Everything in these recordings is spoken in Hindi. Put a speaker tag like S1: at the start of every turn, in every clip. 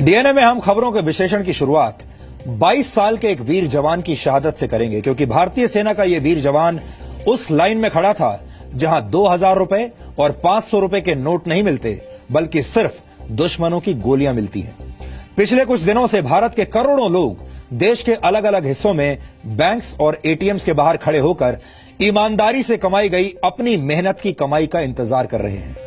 S1: डीएनए में हम खबरों के विश्लेषण की शुरुआत 22 साल के एक वीर जवान की शहादत से करेंगे, क्योंकि भारतीय सेना का यह वीर जवान उस लाइन में खड़ा था जहां 2000 रुपए और 500 रुपए के नोट नहीं मिलते, बल्कि सिर्फ दुश्मनों की गोलियां मिलती हैं। पिछले कुछ दिनों से भारत के करोड़ों लोग देश के अलग अलग हिस्सों में बैंक्स और एटीएम्स के बाहर खड़े होकर ईमानदारी से कमाई गई अपनी मेहनत की कमाई का इंतजार कर रहे हैं।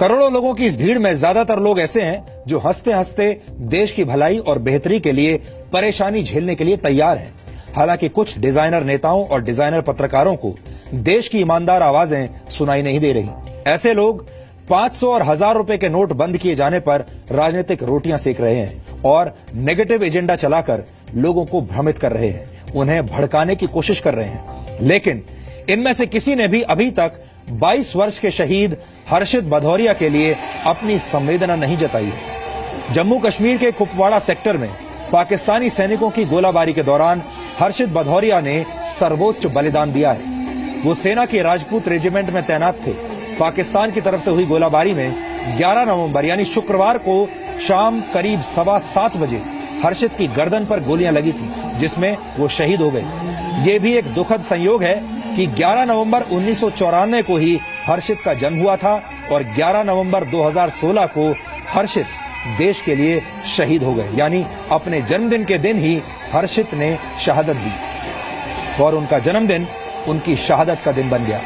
S1: करोड़ों लोगों की इस भीड़ में ज्यादातर लोग ऐसे हैं जो हंसते हंसते देश की भलाई और बेहतरी के लिए परेशानी झेलने के लिए तैयार हैं। हालांकि कुछ डिजाइनर नेताओं और डिजाइनर पत्रकारों को देश की ईमानदार आवाजें सुनाई नहीं दे रही। ऐसे लोग 500 और 1000 रुपए के नोट बंद किए जाने पर राजनीतिक रोटियां सेक रहे हैं और नेगेटिव एजेंडा चलाकर लोगों को भ्रमित कर रहे हैं, उन्हें भड़काने की कोशिश कर रहे हैं। लेकिन इनमें से किसी ने भी अभी तक 22 वर्ष के शहीद हर्षित भदौरिया के लिए अपनी संवेदना नहीं जताई है। जम्मू कश्मीर के कुपवाड़ा सेक्टर में पाकिस्तानी सैनिकों की गोलाबारी के दौरान हर्षित भदौरिया ने सर्वोच्च बलिदान दिया है। वो सेना के राजपूत रेजिमेंट में तैनात थे। पाकिस्तान की तरफ से हुई गोलाबारी में 11 नवंबर यानी शुक्रवार को शाम करीब 7:15 बजे हर्षित की गर्दन पर गोलियां लगी थी, जिसमें वो शहीद हो गए। ये भी एक दुखद संयोग है कि 11 नवंबर 1994 को ही हर्षित का जन्म हुआ था और 11 नवंबर 2016 को हर्षित देश के लिए शहीद हो गए। यानी अपने जन्मदिन के दिन ही हर्षित ने शहादत दी और उनका जन्मदिन उनकी शहादत का दिन बन गया।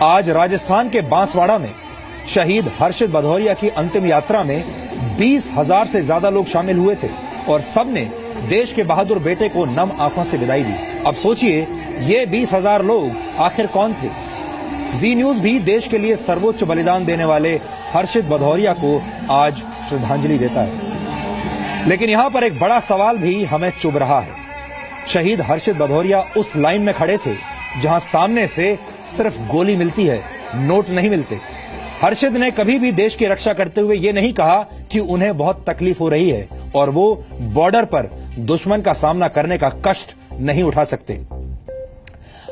S1: आज राजस्थान के बांसवाड़ा में शहीद हर्षित भदौरिया की अंतिम यात्रा में 20,000 से ज्यादा लोग शामिल हुए थे और सबने देश के बहादुर बेटे को नम आंखों से विदाई दी। अब सोचिए, ये 20,000 लोग आखिर कौन थे? जी न्यूज भी देश के लिए सर्वोच्च बलिदान देने वाले हर्षित भदौरिया को आज श्रद्धांजलि देता है। लेकिन यहां पर एक बड़ा सवाल भी हमें चुभ रहा है। शहीद हर्षित भदौरिया उस लाइन में खड़े थे जहां सामने से सिर्फ गोली मिलती है, नोट नहीं मिलते। हर्षित ने कभी भी देश की रक्षा करते हुए ये नहीं कहा कि उन्हें बहुत तकलीफ हो रही है और वो बॉर्डर पर दुश्मन का सामना करने का कष्ट नहीं उठा सकते।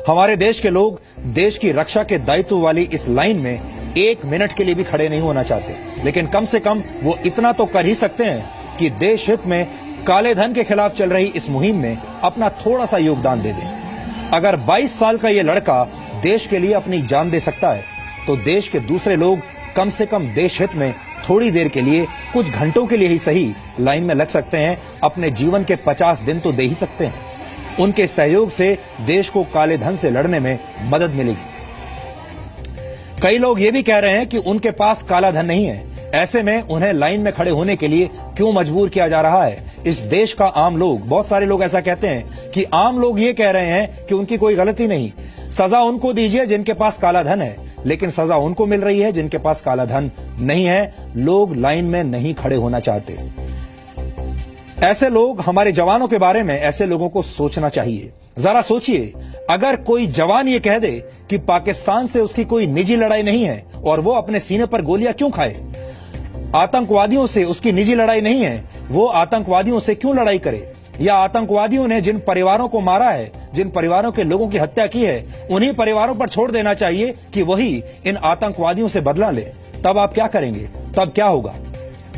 S1: हमारे देश के लोग देश की रक्षा के दायित्व वाली इस लाइन में 1 मिनट के लिए भी खड़े नहीं होना चाहते, लेकिन कम से कम वो इतना तो कर ही सकते हैं कि देश हित में काले धन के खिलाफ चल रही इस मुहिम में अपना थोड़ा सा योगदान दे दें। अगर 22 साल का ये लड़का देश के लिए अपनी जान दे सकता है, तो देश के दूसरे लोग कम से कम देश हित में थोड़ी देर के लिए, कुछ घंटों के लिए ही सही, लाइन में लग सकते हैं। अपने जीवन के 50 दिन तो दे ही सकते हैं। उनके सहयोग से देश को काले धन से लड़ने में मदद मिलेगी। कई लोग ये भी कह रहे हैं कि उनके पास काला धन नहीं है, ऐसे में उन्हें लाइन में खड़े होने के लिए क्यों मजबूर किया जा रहा है? इस देश का आम लोग, बहुत सारे लोग ऐसा कहते हैं कि आम लोग ये कह रहे हैं कि उनकी कोई गलती नहीं, सजा उनको दीजिए जिनके पास काला धन है। लेकिन सजा उनको मिल रही है जिनके पास काला धन नहीं है। लोग लाइन में नहीं खड़े होना चाहते। ऐसे लोग, हमारे जवानों के बारे में ऐसे लोगों को सोचना चाहिए। जरा सोचिए, अगर कोई जवान ये कह दे कि पाकिस्तान से उसकी कोई निजी लड़ाई नहीं है और वो अपने सीने पर गोलियां क्यों खाए? आतंकवादियों से उसकी निजी लड़ाई नहीं है, वो आतंकवादियों से क्यों लड़ाई करे? या आतंकवादियों ने जिन परिवारों को मारा है, जिन परिवारों के लोगों की हत्या की है, उन्हीं परिवारों पर छोड़ देना चाहिए कि वही इन आतंकवादियों से बदला ले। तब आप क्या करेंगे? तब क्या होगा?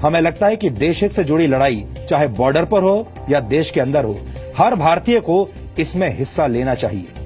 S1: हमें लगता है कि देश हित से जुड़ी लड़ाई चाहे बॉर्डर पर हो या देश के अंदर हो, हर भारतीय को इसमें हिस्सा लेना चाहिए।